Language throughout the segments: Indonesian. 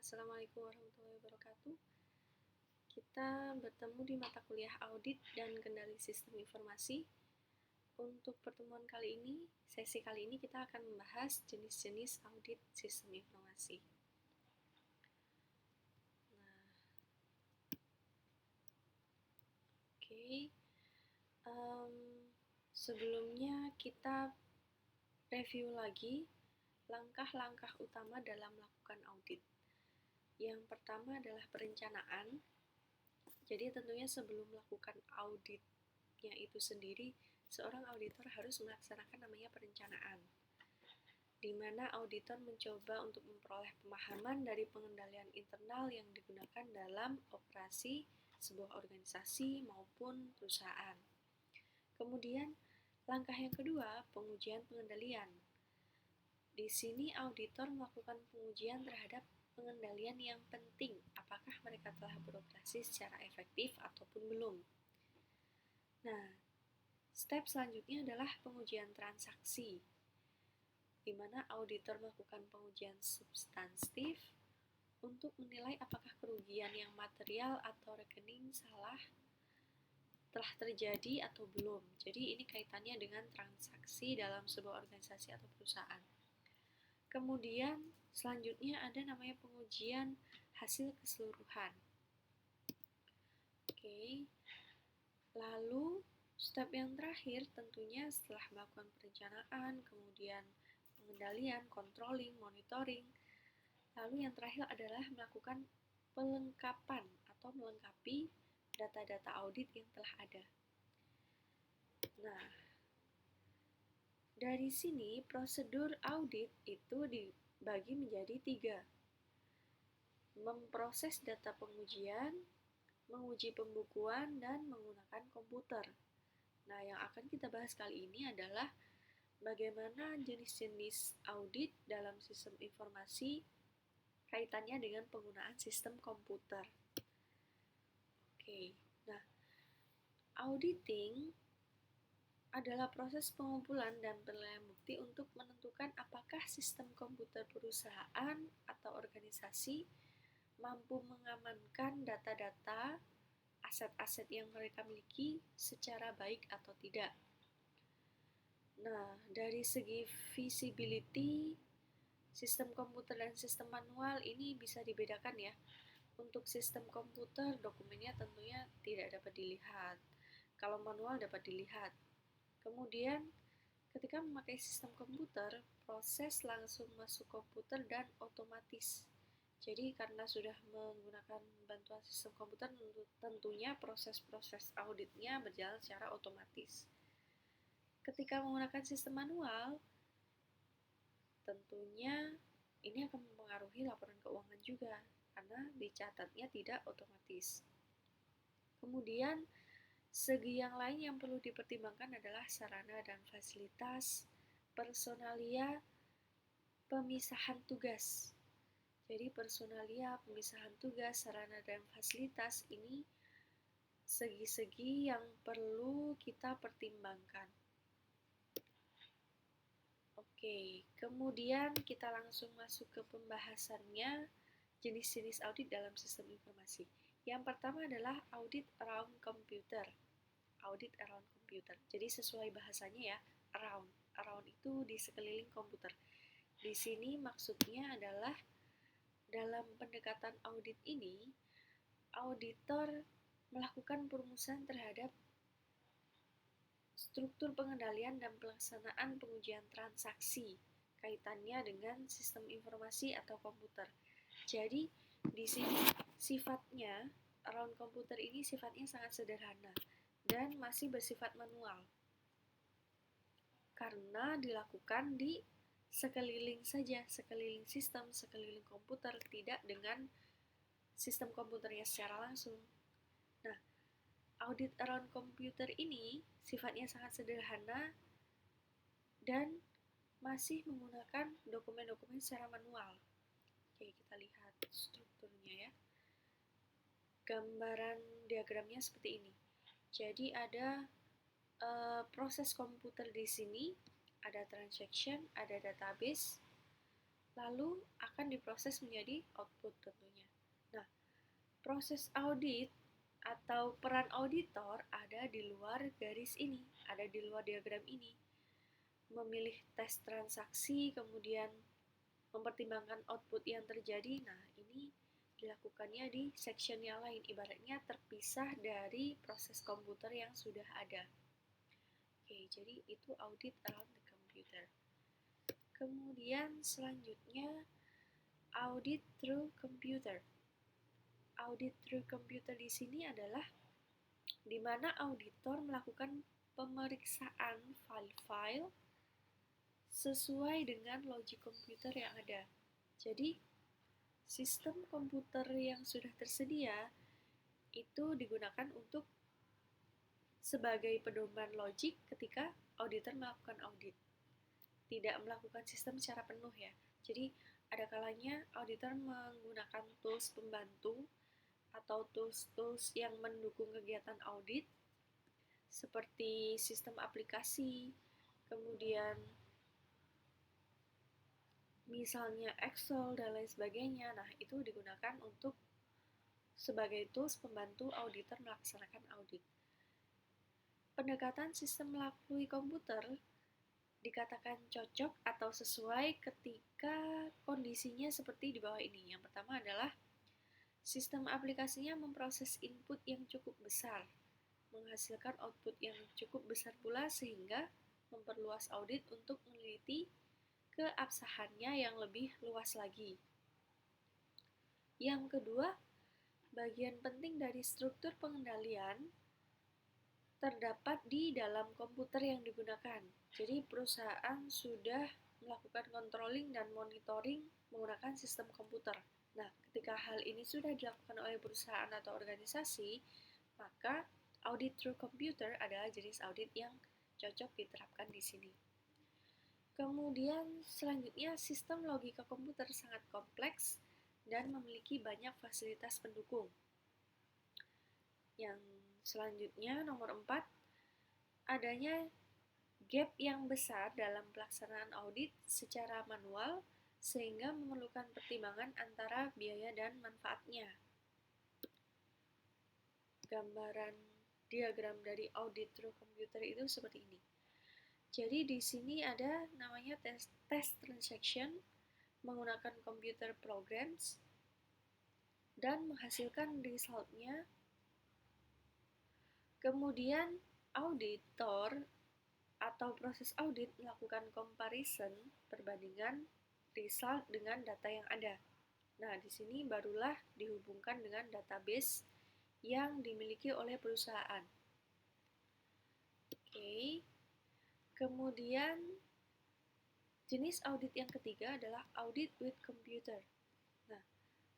Assalamualaikum warahmatullahi wabarakatuh. Kita bertemu di mata kuliah audit dan kendali sistem informasi. Untuk pertemuan kali ini, sesi kali ini kita akan membahas jenis-jenis audit sistem informasi. Sebelumnya kita review lagi langkah-langkah utama dalam melakukan audit. Yang pertama adalah perencanaan. Jadi tentunya sebelum melakukan auditnya itu sendiri, seorang auditor harus melaksanakan namanya perencanaan, di mana auditor mencoba untuk memperoleh pemahaman dari pengendalian internal yang digunakan dalam operasi sebuah organisasi maupun perusahaan. Kemudian, langkah yang kedua, pengujian pengendalian. Di sini auditor melakukan pengujian terhadap pengendalian yang penting, apakah mereka telah beroperasi secara efektif ataupun belum. Nah, step selanjutnya adalah pengujian transaksi, di mana auditor melakukan pengujian substantif untuk menilai apakah kerugian yang material atau rekening salah telah terjadi atau belum. Jadi ini kaitannya dengan transaksi dalam sebuah organisasi atau perusahaan. Kemudian selanjutnya ada namanya pengujian hasil keseluruhan. Lalu step yang terakhir tentunya setelah melakukan perencanaan, kemudian pengendalian, controlling, monitoring. Lalu yang terakhir adalah melakukan pelengkapan atau melengkapi data-data audit yang telah ada. Nah, dari sini prosedur audit itu dibagi menjadi 3. Memproses data pengujian, menguji pembukuan, dan menggunakan komputer. Nah, yang akan kita bahas kali ini adalah bagaimana jenis-jenis audit dalam sistem informasi kaitannya dengan penggunaan sistem komputer. Nah, auditing adalah proses pengumpulan dan penilaian bukti untuk menentukan apakah sistem komputer perusahaan atau organisasi mampu mengamankan data-data, aset-aset yang mereka miliki secara baik atau tidak. Nah, dari segi visibility, sistem komputer dan sistem manual ini bisa dibedakan ya. Untuk sistem komputer, dokumennya tentunya tidak dapat dilihat. Kalau manual dapat dilihat. Kemudian, ketika memakai sistem komputer, proses langsung masuk komputer dan otomatis. Jadi, karena sudah menggunakan bantuan sistem komputer, tentunya proses-proses auditnya berjalan secara otomatis. Ketika menggunakan sistem manual, tentunya ini akan mempengaruhi laporan keuangan juga, karena dicatatnya tidak otomatis. Kemudian, segi yang lain yang perlu dipertimbangkan adalah sarana dan fasilitas, personalia, pemisahan tugas. Jadi personalia, pemisahan tugas, sarana dan fasilitas ini segi-segi yang perlu kita pertimbangkan. Kemudian kita langsung masuk ke pembahasannya jenis-jenis audit dalam sistem informasi. Yang pertama adalah audit around computer. Audit around computer. Jadi sesuai bahasanya ya, around. Around itu di sekeliling komputer. Di sini maksudnya adalah dalam pendekatan audit ini, auditor melakukan perumusan terhadap struktur pengendalian dan pelaksanaan pengujian transaksi kaitannya dengan sistem informasi atau komputer. Jadi, di sini sifatnya, around komputer ini sifatnya sangat sederhana dan masih bersifat manual. Karena dilakukan di sekeliling saja, sekeliling sistem, sekeliling komputer, tidak dengan sistem komputernya secara langsung. Nah, audit around computer ini sifatnya sangat sederhana dan masih menggunakan dokumen-dokumen secara manual. Kita lihat strukturnya ya. Gambaran diagramnya seperti ini. Jadi ada proses komputer di sini, ada transaction, ada database, lalu akan diproses menjadi output tentunya. Nah, proses audit atau peran auditor ada di luar garis ini, ada di luar diagram ini. Memilih tes transaksi, kemudian mempertimbangkan output yang terjadi. Nah, ini dilakukannya di section yang lain, ibaratnya terpisah dari proses komputer yang sudah ada. Oke, jadi itu audit around the computer. Kemudian selanjutnya audit through computer. Audit through computer di sini adalah di mana auditor melakukan pemeriksaan file-file sesuai dengan logik komputer yang ada. Jadi, sistem komputer yang sudah tersedia itu digunakan untuk sebagai pedoman logik ketika auditor melakukan audit. Tidak melakukan sistem secara penuh ya. Jadi ada kalanya auditor menggunakan tools pembantu atau tools-tools yang mendukung kegiatan audit seperti sistem aplikasi, kemudian misalnya Excel dan lain sebagainya. Nah, itu digunakan untuk sebagai tools pembantu auditor melaksanakan audit. Pendekatan sistem melalui komputer dikatakan cocok atau sesuai ketika kondisinya seperti di bawah ini. Yang pertama adalah sistem aplikasinya memproses input yang cukup besar, menghasilkan output yang cukup besar pula sehingga memperluas audit untuk meneliti keabsahannya yang lebih luas lagi. Yang kedua, bagian penting dari struktur pengendalian terdapat di dalam komputer yang digunakan. Jadi perusahaan sudah melakukan controlling dan monitoring menggunakan sistem komputer. Nah, ketika hal ini sudah dilakukan oleh perusahaan atau organisasi, maka audit through computer adalah jenis audit yang cocok diterapkan di sini. Kemudian selanjutnya sistem logika komputer sangat kompleks dan memiliki banyak fasilitas pendukung. Yang selanjutnya nomor 4, adanya gap yang besar dalam pelaksanaan audit secara manual sehingga memerlukan pertimbangan antara biaya dan manfaatnya. Gambaran diagram dari audit through computer itu seperti ini. Jadi di sini ada namanya test transaction menggunakan computer programs dan menghasilkan resultnya. Kemudian auditor atau proses audit melakukan comparison, perbandingan result dengan data yang ada. Nah, di sini barulah dihubungkan dengan database yang dimiliki oleh perusahaan. Oke. Kemudian jenis audit yang ketiga adalah audit with computer. Nah,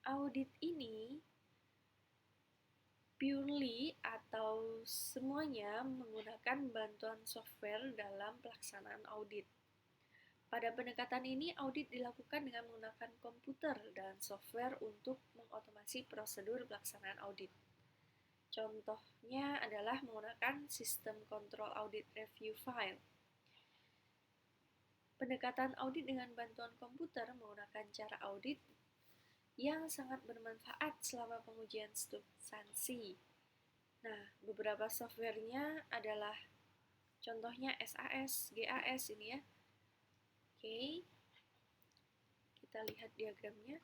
audit ini purely atau semuanya menggunakan bantuan software dalam pelaksanaan audit. Pada pendekatan ini, audit dilakukan dengan menggunakan komputer dan software untuk mengotomasi prosedur pelaksanaan audit. Contohnya adalah menggunakan sistem kontrol audit review file. Pendekatan audit dengan bantuan komputer menggunakan cara audit yang sangat bermanfaat selama pengujian substansi. Nah, beberapa softwarenya adalah contohnya SAS, GAS ini ya. Oke, kita lihat diagramnya.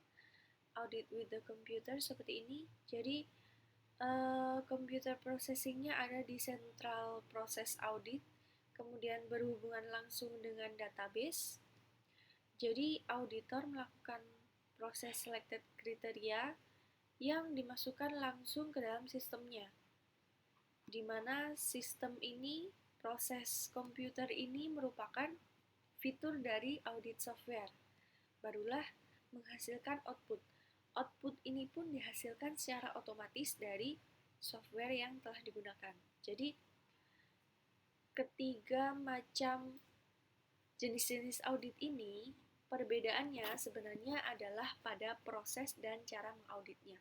Audit with the computer seperti ini. Jadi, computer processingnya ada di central process audit, kemudian berhubungan langsung dengan database. Jadi, auditor melakukan proses selected kriteria yang dimasukkan langsung ke dalam sistemnya, di mana sistem ini, proses komputer ini merupakan fitur dari audit software. Barulah menghasilkan output. Output ini pun dihasilkan secara otomatis dari software yang telah digunakan. Jadi, ketiga macam jenis-jenis audit ini, perbedaannya sebenarnya adalah pada proses dan cara mengauditnya.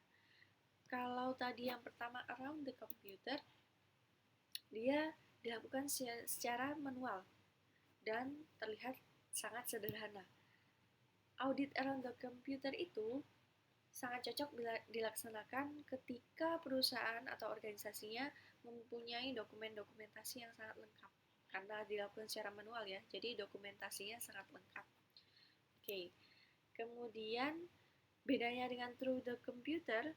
Kalau tadi yang pertama around the computer, dia dilakukan secara manual dan terlihat sangat sederhana. Audit around the computer itu sangat cocok bila dilaksanakan ketika perusahaan atau organisasinya mempunyai dokumentasi yang sangat lengkap. Karena dilakukan secara manual ya, jadi dokumentasinya sangat lengkap. Oke, kemudian bedanya dengan through the computer,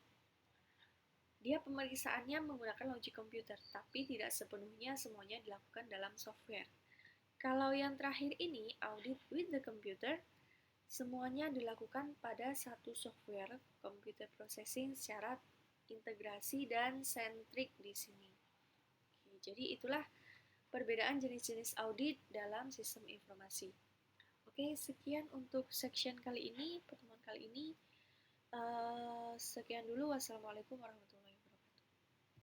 dia pemeriksaannya menggunakan logic computer, tapi tidak sepenuhnya semuanya dilakukan dalam software. Kalau yang terakhir ini, audit with the computer, semuanya dilakukan pada satu software computer processing secara integrasi dan sentrik di sini. Oke, jadi itulah perbedaan jenis-jenis audit dalam sistem informasi. Oke, sekian untuk section kali ini, pertemuan kali ini. Sekian dulu. Wassalamualaikum warahmatullahi wabarakatuh.